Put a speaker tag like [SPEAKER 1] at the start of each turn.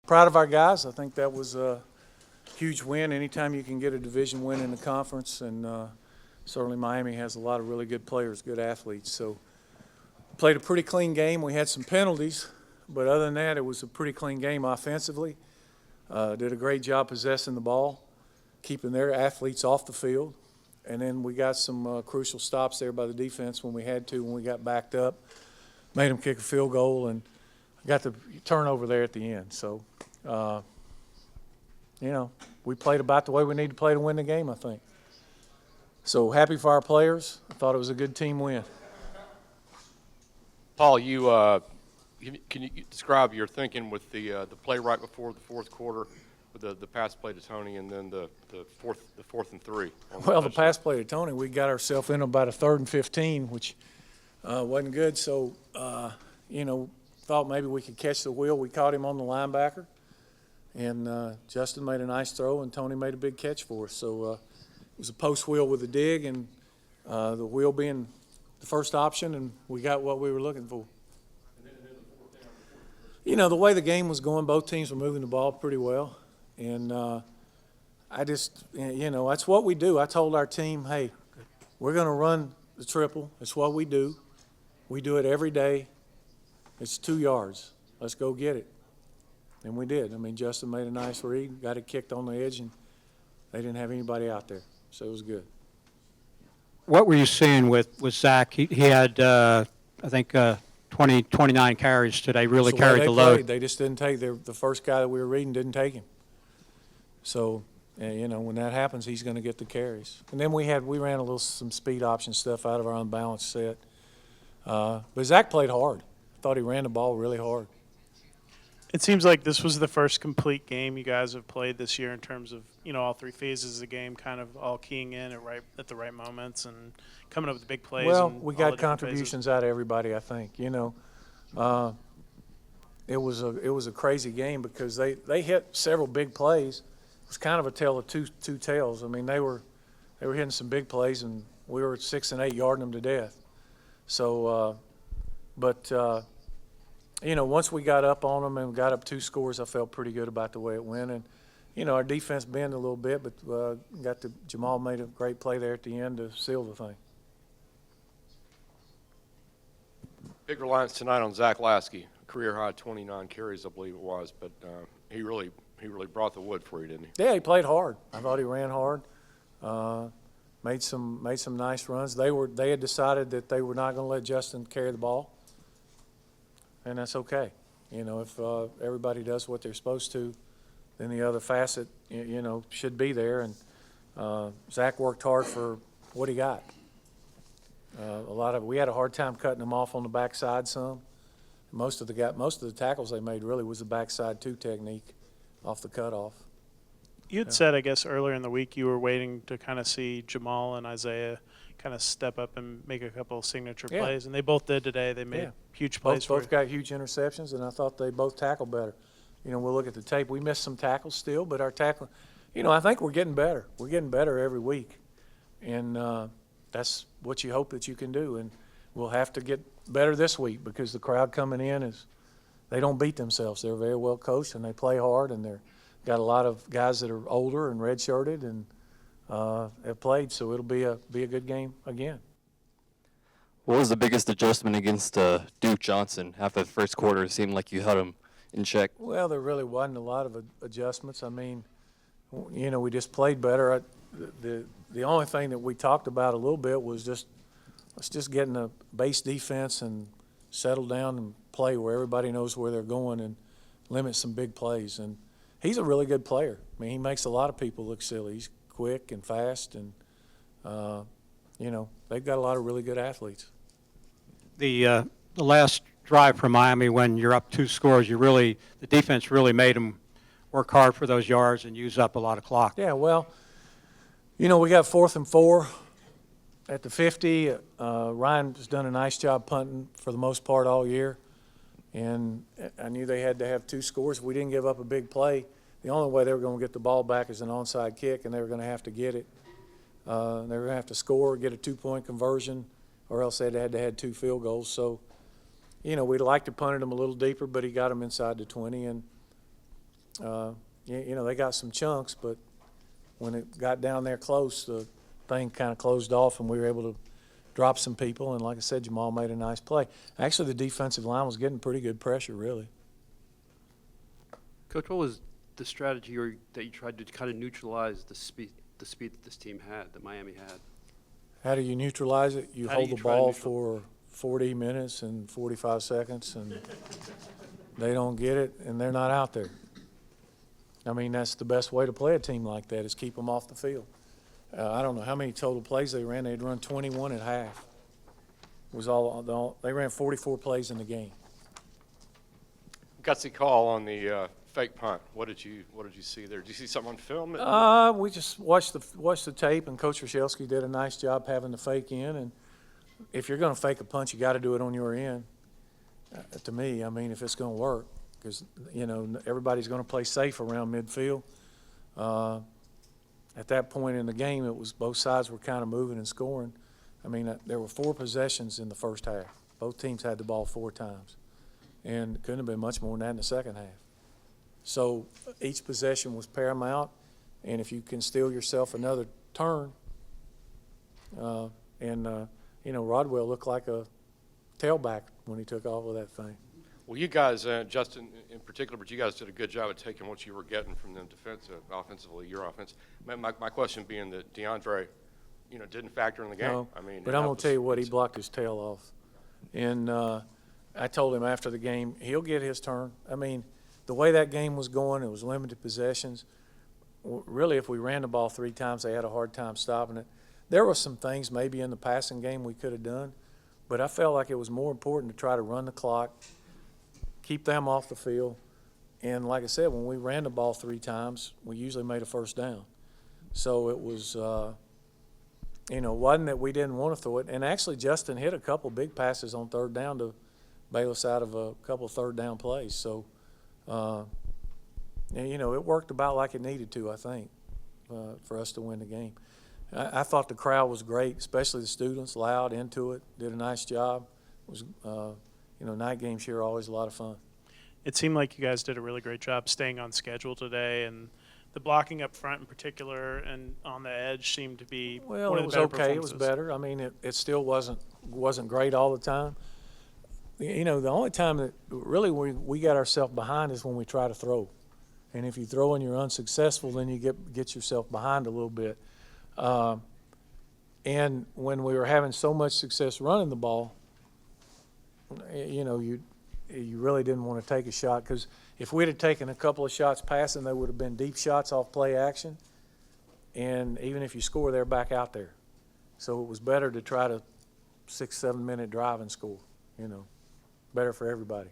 [SPEAKER 1] proud of our guys. I think that was a huge win. Anytime you can get a division win in the conference, and certainly Miami has a lot of really good players, good athletes. So played a pretty clean game. We had some penalties, but other than that, it was a pretty clean game offensively. Did a great job possessing the ball, keeping their athletes off the field. And then we got some crucial stops there by the defense when we had to, when we got backed up. Made them kick a field goal and got the turnover there at the end. So, we played about the way we need to play to win the game, I think. So happy for our players. I thought it was a good team win.
[SPEAKER 2] Paul, can you describe your thinking with the play right before the fourth quarter, with the pass play to Tony, and then the fourth and 3?
[SPEAKER 1] Well, the pass play to Tony, we got ourselves in about a 3rd and 15, which wasn't good. So, thought maybe we could catch the wheel. We caught him on the linebacker, and Justin made a nice throw, and Tony made a big catch for us. So it was a post wheel with a dig, and the wheel being the first option, and we got what we were looking for. The way the game was going, both teams were moving the ball pretty well. And I just, that's what we do. I told our team, hey, we're going to run the triple. It's what we do. We do it every day. It's 2 yards. Let's go get it. And we did. I mean, Justin made a nice read, got it kicked on the edge, and they didn't have anybody out there. So it was good.
[SPEAKER 3] What were you seeing with Zach? He had, I think, 29 carries today, really carried the load.
[SPEAKER 1] They just didn't take the first guy that we were reading didn't take him. So, when that happens, he's going to get the carries. And then we ran some speed option stuff out of our unbalanced set. But Zach played hard. I thought he ran the ball really hard.
[SPEAKER 4] It seems like this was the first complete game you guys have played this year in terms of, all 3 phases of the game kind of all keying in at the right moments and coming up with big plays.
[SPEAKER 1] Well, we got contributions out of everybody, I think. It was a crazy game because they hit several big plays. It was kind of a tale of two tales. I mean, they were hitting some big plays, and we were 6 and 8 yarding them to death. So, once we got up on them and got up 2 scores, I felt pretty good about the way it went. And, our defense bent a little bit, but Jamal made a great play there at the end to seal the thing.
[SPEAKER 2] Big reliance tonight on Zach Lasky, career high 29 carries, I believe it was, but he really brought the wood for you, didn't he?
[SPEAKER 1] Yeah, he played hard. I thought he ran hard. Made some nice runs. They had decided that they were not going to let Justin carry the ball, and that's okay. If everybody does what they're supposed to, then the other facet, should be there. And Zach worked hard for what he got. We had a hard time cutting him off on the backside some. Most of the tackles they made really was the backside 2 technique off the cutoff.
[SPEAKER 4] You had said, I guess, earlier in the week you were waiting to kind of see Jamal and Isaiah kind of step up and make a couple of signature plays, and they both did today. They made huge plays.
[SPEAKER 1] Both got huge interceptions, and I thought they both tackled better. We'll look at the tape. We missed some tackles still, but our tackle, I think we're getting better. We're getting better every week, and that's what you hope that you can do. And we'll have to get better this week because the crowd coming in they don't beat themselves. They're very well coached, and they play hard, and they're got a lot of guys that are older and redshirted and have played, so it'll be a good game again.
[SPEAKER 5] What was the biggest adjustment against Duke Johnson? After the first quarter, it seemed like you held him in check.
[SPEAKER 1] Well, there really wasn't a lot of adjustments. I mean, we just played better. The only thing that we talked about a little bit was let's just get in a base defense and settle down and play where everybody knows where they're going and limit some big plays. And he's a really good player. I mean, he makes a lot of people look silly. He's quick and fast, and they've got a lot of really good athletes.
[SPEAKER 3] The last drive for Miami, when you're up 2 scores, the defense really made them work hard for those yards and use up a lot of clock.
[SPEAKER 1] Yeah, well, we got 4th and 4 at the 50. Ryan's done a nice job punting for the most part all year, and I knew they had to have 2 scores. If we didn't give up a big play, the only way they were going to get the ball back is an onside kick, and they were going to have to get it. They were going to have to score, get a 2-point conversion, or else they'd had to have 2 field goals. So, we'd like to punt him a little deeper, but he got him inside the 20, and They got some chunks, but when it got down there close, the thing kind of closed off, and we were able to drop some people. And like I said, Jamal made a nice play. Actually, the defensive line was getting pretty good pressure, really.
[SPEAKER 6] Coach, what was the strategy that you tried to kind of neutralize the speed that this team had, that Miami had?
[SPEAKER 1] How do you neutralize it? You
[SPEAKER 6] How do
[SPEAKER 1] hold
[SPEAKER 6] you
[SPEAKER 1] the
[SPEAKER 6] try to
[SPEAKER 1] ball
[SPEAKER 6] neutral-
[SPEAKER 1] for 40 minutes and 45 seconds, and they don't get it, and they're not out there. I mean, that's the best way to play a team like that, is keep them off the field. I don't know how many total plays they ran. They'd run 21 at half. They ran 44 plays in the game.
[SPEAKER 2] Gutsy call on the fake punt. What did you see there? Did you see something on film?
[SPEAKER 1] We just watched the tape, and Coach Rochelski did a nice job having the fake in. And if you're going to fake a punch, you got to do it on your end. To me, I mean, if it's going to work, because everybody's going to play safe around midfield. At that point in the game, it was both sides were kind of moving and scoring. I mean, there were 4 possessions in the first half. Both teams had the ball 4 times, and it couldn't have been much more than that in the second half. So each possession was paramount, and if you can steal yourself another turn, Rodwell looked like a tailback when he took off with that thing.
[SPEAKER 2] Well, you guys, Justin in particular, but you guys did a good job of taking what you were getting from them offensively, your offense. My question being that DeAndre, didn't factor in the game.
[SPEAKER 1] No,
[SPEAKER 2] I mean,
[SPEAKER 1] but I'm going to tell you what, he blocked his tail off. And I told him after the game, he'll get his turn. I mean, the way that game was going, it was limited possessions. Really, if we ran the ball 3 times, they had a hard time stopping it. There were some things maybe in the passing game we could have done, but I felt like it was more important to try to run the clock, keep them off the field. And like I said, when we ran the ball 3 times, we usually made a first down. So it was, wasn't that we didn't want to throw it. And actually, Justin hit a couple big passes on 3rd down to bail us out of a couple 3rd down plays. So, it worked about like it needed to, I think, for us to win the game. I thought the crowd was great, especially the students, loud, into it, did a nice job. It was, night games here are always a lot of fun.
[SPEAKER 4] It seemed like you guys did a really great job staying on schedule today, and the blocking up front in particular and on the edge seemed to be
[SPEAKER 1] Well,
[SPEAKER 4] one
[SPEAKER 1] it
[SPEAKER 4] of
[SPEAKER 1] was
[SPEAKER 4] the better
[SPEAKER 1] okay. It was
[SPEAKER 4] performances.
[SPEAKER 1] better. I mean, it still wasn't great all the time. The only time that really we got ourselves behind is when we try to throw. And if you throw and you're unsuccessful, then you get yourself behind a little bit. And when we were having so much success running the ball, you really didn't want to take a shot, because if we'd have taken a couple of shots passing, they would have been deep shots off play action. And even if you score, they're back out there. So it was better to try to 6-7 minute drive and score, better for everybody.